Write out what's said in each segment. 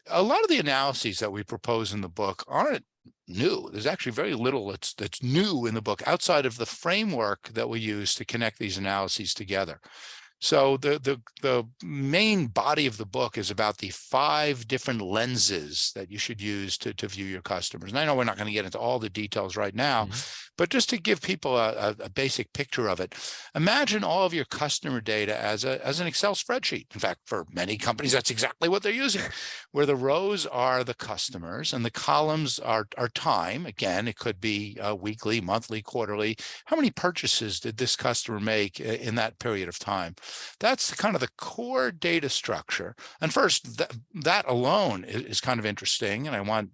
a lot of the analyses that we propose in the book aren't new. There's actually very little that's new in the book outside of the framework that we use to connect these analyses together. So the main body of the book is about the 5 different lenses that you should use to view your customers. And I know we're not going to get into all the details right now, but just to give people a basic picture of it, imagine all of your customer data as an Excel spreadsheet. In fact, for many companies, that's exactly what they're using, where the rows are the customers and the columns are time. Again, it could be weekly, monthly, quarterly. How many purchases did this customer make in that period of time? That's kind of the core data structure. And first, that alone is kind of interesting, and I want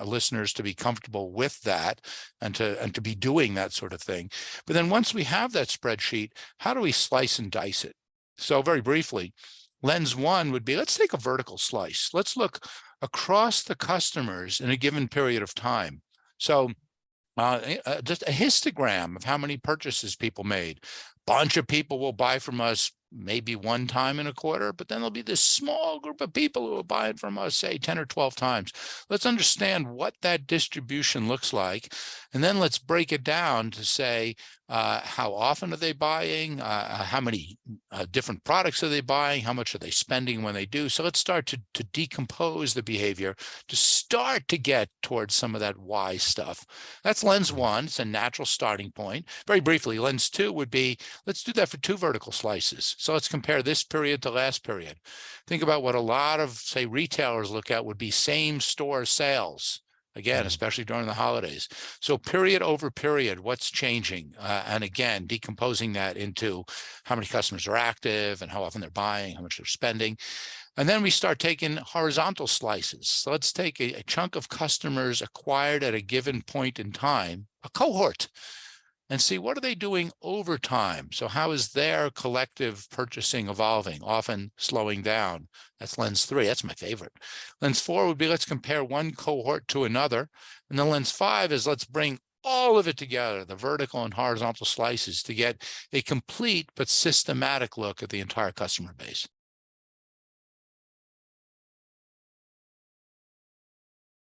listeners to be comfortable with that and to be doing that sort of thing. But then once we have that spreadsheet, how do we slice and dice it? So very briefly, lens 1 would be, let's take a vertical slice. Let's look across the customers in a given period of time. So just a histogram of how many purchases people made. Bunch of people will buy from us maybe 1 time in a quarter, but then there'll be this small group of people who will buy it from us, say 10 or 12 times. Let's understand what that distribution looks like. And then let's break it down to say, how often are they buying? How many different products are they buying? How much are they spending when they do? So let's start to decompose the behavior to start to get towards some of that why stuff. That's lens 1. It's a natural starting point. Very briefly, lens 2 would be, let's do that for 2 vertical slices. So let's compare this period to last period. Think about what a lot of, say, retailers look at would be same store sales. Again, especially during the holidays. So period over period, what's changing? And again, decomposing that into how many customers are active and how often they're buying, how much they're spending. And then we start taking horizontal slices. So let's take a chunk of customers acquired at a given point in time, a cohort, and see what are they doing over time. So how is their collective purchasing evolving, often slowing down? That's lens 3. That's my favorite. Lens 4 would be, let's compare one cohort to another. And then lens 5 is, let's bring all of it together, the vertical and horizontal slices, to get a complete but systematic look at the entire customer base.